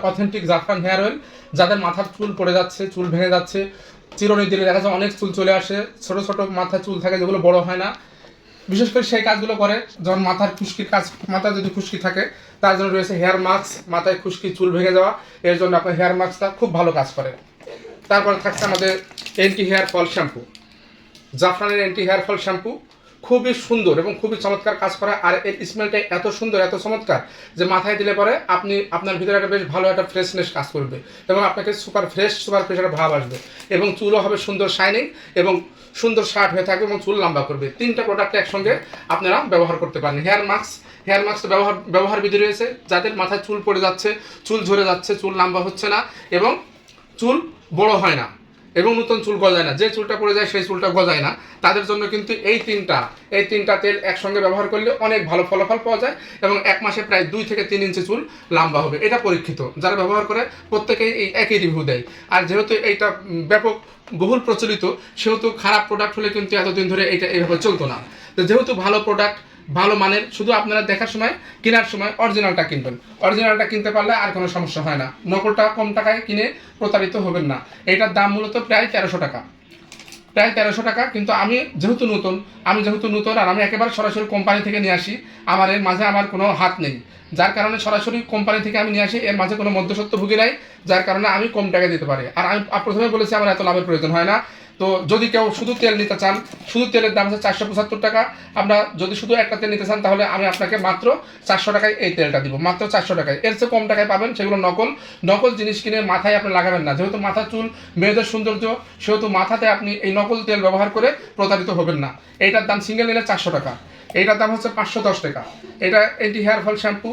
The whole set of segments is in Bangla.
অথেন্টিক জাফরান হেয়ার অয়েল। যাদের মাথার চুল পড়ে যাচ্ছে, চুল ভেঙে যাচ্ছে, চিরুনি দিলে দেখা যায় অনেক চুল চলে আসে, ছোট ছোট মাথায় চুল থাকে যেগুলো বড় হয় না, বিশেষ করে সেই কাজগুলো করে। যখন মাথার খুশকির কাজ, মাথায় যদি খুশকি থাকে তার জন্য রয়েছে হেয়ার মাস্ক। মাথায় খুশকি, চুল ভেঙে যাওয়া, এর জন্য আপনার হেয়ার মাস্কটা খুব ভালো কাজ করে। তারপরে থাকছে আমাদের অ্যান্টি হেয়ার ফল শ্যাম্পু। জাফরানের অ্যান্টি হেয়ার ফল শ্যাম্পু খুবই সুন্দর এবং খুবই চমৎকার কাজ করে। আর এর স্মেলটা এত সুন্দর, এত চমৎকার যে মাথায় দিলে পরে আপনি আপনার ভিতরে একটা বেশ ভালো একটা ফ্রেশনেস কাজ করবে এবং আপনাকে সুপার ফ্রেশ, সুপার ফ্রেশ একটা ভাব আসবে এবং চুলও হবে সুন্দর শাইনিং এবং সুন্দর শার্ট হয়ে থাকবে এবং চুল লম্বা করবে। তিনটা প্রোডাক্ট একসঙ্গে আপনারা ব্যবহার করতে পারেন। হেয়ার মাস্ক ব্যবহার বিধি রয়েছে। যাদের মাথায় চুল পড়ে যাচ্ছে, চুল ঝরে যাচ্ছে, চুল লম্বা হচ্ছে না এবং চুল বড় হয় না এবং নতুন চুল গজায় না, যে চুলটা পড়ে যায় সেই চুলটা গজায় না, তাদের জন্য কিন্তু এই তিনটা তেল একসঙ্গে ব্যবহার করলে অনেক ভালো ফলাফল পাওয়া যায় এবং এক মাসে প্রায় 2 থেকে 3 ইঞ্চি চুল লম্বা হবে। এটা পরীক্ষিত, যারা ব্যবহার করে প্রত্যেকেই এই একই রিভিউ দেয়। আর যেহেতু এইটা ব্যাপক বহুল প্রচলিত, সেহেতু খারাপ প্রোডাক্ট হলে কিন্তু এতদিন ধরে এটা এইভাবে চলতো না। তো যেহেতু ভালো প্রোডাক্ট, ভালো মানের, শুধু আপনারা দেখার সময়, কেনার সময় অরিজিনালটা কিনবেন। অরিজিনালটা কিনতে পারলে আর কোনো সমস্যা হয় না। নকলটা কম টাকায় কিনে প্রতারিত হবেন না। এটার দাম মূলত প্রায় 1300 টাকা, প্রায় 1300 টাকা। কিন্তু আমি যেহেতু নতুন আর আমি একেবারে সরাসরি কোম্পানি থেকে নিয়ে আসি, আমার এর মাঝে আমার কোনো হাত নেই, যার কারণে সরাসরি কোম্পানি থেকে আমি নিয়ে আসি। এর মাঝে কোনো মধ্যস্বত্বভোগী নাই, যার কারণে আমি কম টাকা দিতে পারি। আর আমি প্রথমে বলেছি আমার এত লাভের প্রয়োজন হয় না। তো যদি কেউ শুধু তেল নিতে চান, শুধু তেলের দাম হচ্ছে 475 টাকা। আপনারা যদি শুধু একটা তেল নিতে চান তাহলে আমি আপনাকে মাত্র 400 টাকায় এই তেলটা দিব, মাত্র 400 টাকায়। এর চেয়ে কম টাকায় পাবেন সেগুলো নকল জিনিস কিনে মাথায় আপনি লাগাবেন না। যেহেতু মাথার চুল মেয়েদের সৌন্দর্য, সেহেতু মাথাতে আপনি এই নকল তেল ব্যবহার করে প্রতারিত হবেন না। এইটার দাম সিঙ্গেল নিলে 400 টাকা, এইটার দাম হচ্ছে 510 টাকা। এটা অ্যান্টি হেয়ার ফল শ্যাম্পু,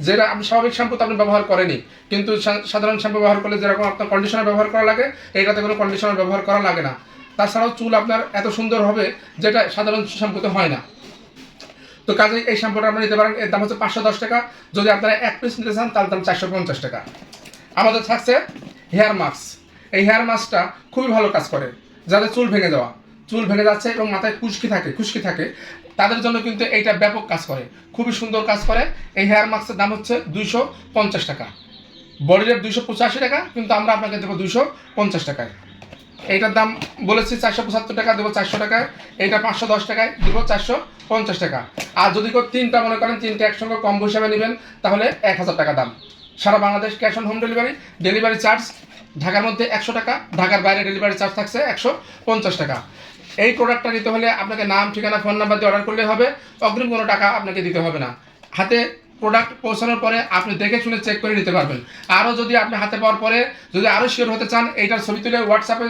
যেটা আপনি স্বাভাবিক শ্যাম্পু তো আপনি ব্যবহার করেনি, কিন্তু সাধারণ শ্যাম্পু ব্যবহার করলে যেরকম আপনার কন্ডিশনার ব্যবহার করা লাগে, এইটাতে কোনো কন্ডিশনার ব্যবহার করা লাগে না। তাছাড়াও চুল আপনার এত সুন্দর হবে যেটা সাধারণ শ্যাম্পুতে হয় না। তো কাজে এই শ্যাম্পুটা আপনারা নিতে পারেন। এর দাম হচ্ছে 510 টাকা। যদি আপনারা এক পিস নিতে চান তাহলে দাম 450 টাকা। আমাদের থাকছে হেয়ার মাস্ক। এই হেয়ার মাস্কটা খুবই ভালো কাজ করে। যাদের চুল ভেঙে যাচ্ছে এবং মাথায় খুশকি থাকে তাদের জন্য কিন্তু এইটা ব্যাপক কাজ করে, খুবই সুন্দর কাজ করে। এই হেয়ার মাস্কের দাম হচ্ছে 250 টাকা। বডি রেট 285 টাকা, কিন্তু আমরা আপনাকে দেবো 250 টাকায়। এইটার দাম বলেছি 475 টাকা, দেবো 400 টাকায়। এইটা 510 টাকায়, দেবো 450 টাকা। আর যদি কেউ তিনটা মনে করেন, তিনটা একসঙ্গে কম্বো হিসাবে নেবেন তাহলে 1000 টাকা দাম। সারা Bangladesh cash on home delivery charge ঢাকার মধ্যে 100 টাকা, ঢাকার বাইরে ডেলিভারি চার্জ থাকছে 150 টাকা। এই প্রোডাক্টটা নিতে হলে আপনাকে নাম, ঠিকানা, ফোন নাম্বার দিয়ে অর্ডার করলে হবে, অগ্রিম কোনো টাকা আপনাকে দিতে হবে না। হাতে প্রোডাক্ট পৌঁছানোর পরে আপনি দেখে শুনে চেক করে নিতে পারবেন। আরও যদি আপনি হাতে পাওয়ার পরে যদি আরও শিওর হতে চান, এইটার ছবি তুলে হোয়াটসঅ্যাপে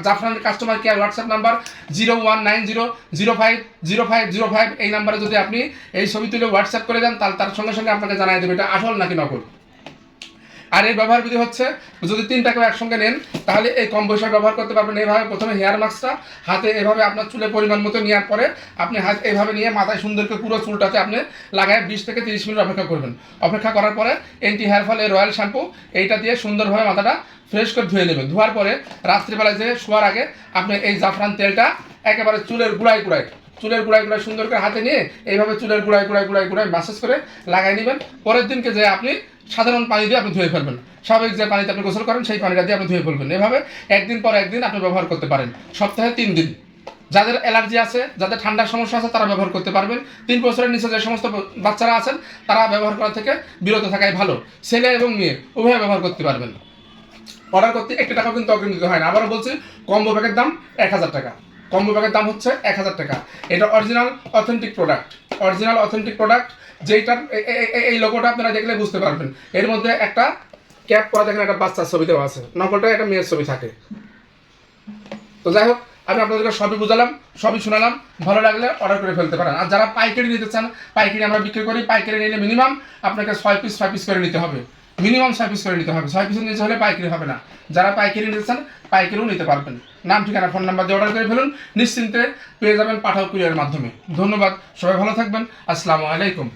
জাফরানের কাস্টমার কেয়ার হোয়াটসঅ্যাপ নাম্বার 0190050505 এই নাম্বারে যদি আপনি এই ছবি তুলে হোয়াটসঅ্যাপ করে দেন, তাহলে তার সঙ্গে সঙ্গে আপনাকে জানাই দেবে এটা আসল নাকি নকল। আর এই ব্যবহার বিধি হচ্ছে, যদি 3টাকেও একসঙ্গে নেন তাহলে এই কম্বো হিসাবে ব্যবহার করতে পারবেন। এইভাবে প্রথমে হেয়ার মাস্কটা হাতে এভাবে আপনার চুলের পরিমাণ মতো নেওয়ার পরে আপনি হাত এইভাবে নিয়ে মাথায় সুন্দর করে পুরো চুলটাতে আপনি লাগায় 20 থেকে 30 মিনিট অপেক্ষা করবেন। অপেক্ষা করার পরে অ্যান্টি হেয়ার ফল এই রয়্যাল শ্যাম্পু এইটা দিয়ে সুন্দরভাবে মাথাটা ফ্রেশ করে ধুয়ে নেবেন। ধোয়ার পরে রাত্রিবেলায় যে শোয়ার আগে আপনি এই জাফরান তেলটা একেবারে চুলের গুড়ায় সুন্দর করে হাতে নিয়ে এইভাবে চুলের গুড়ায় মাসাজ করে লাগাই নেবেন। পরের দিনকে যে আপনি সাধারণ পানি দিয়ে আপনি ধুয়ে ফেলবেন, স্বাভাবিক যে পানিতে আপনি গোসল করেন সেই পানিটা দিয়ে আপনি ধুয়ে ফেলবেন। এভাবে একদিন পর একদিন আপনি ব্যবহার করতে পারেন, সপ্তাহে 3 দিন। যাদের অ্যালার্জি আছে, যাদের ঠান্ডার সমস্যা আছে, তারা ব্যবহার করতে পারবেন। 3 বছরের নিচে যে সমস্ত বাচ্চারা আছেন তারা ব্যবহার করা থেকে বিরত থাকাই ভালো। ছেলে এবং মেয়ে উভয় ব্যবহার করতে পারবেন। অর্ডার করতে 1 টাকাও কিন্তু অগ্রিম দিতে হয় না। আবারও বলছি, কম্বো প্যাকের দাম 1000 টাকা। কম্বো প্যাকের দাম হচ্ছে 1000 টাকা। এটা অরিজিনাল অথেন্টিক প্রোডাক্ট, যেইটার এই লোগোটা আপনারা দেখলে বুঝতে পারবেন। এর মধ্যে একটা ক্যাপ করা দেখেন, একটা বাচ্চার ছবি দেওয়া আছে, নকলটা একটা মেয়ের ছবি থাকে। তো যাই হোক, আমি আপনাদেরকে সবই বুঝালাম, সবই শোনালাম। ভালো লাগলে অর্ডার করে ফেলতে পারেন। আর যারা পাইকারি নিতে চান, পাইকারি আমরা বিক্রি করি। পাইকারি নিলে মিনিমাম আপনাকে 6 পিস করে নিতে হবে, মিনিমাম 6 পিস করে নিতে হবে। 6 পিসের নিচে হলে পাইকারি হবে না। যারা পাইকারি নিতে চান পাইকারিও নিতে পারবেন। নাম, ঠিকানা, ফোন নাম্বার দিয়ে অর্ডার করে ফেলুন, নিশ্চিন্তে পেয়ে যাবেন পাঠাও কুরিয়ারের মাধ্যমে। ধন্যবাদ, সবাই ভালো থাকবেন। আসসালামু আলাইকুম।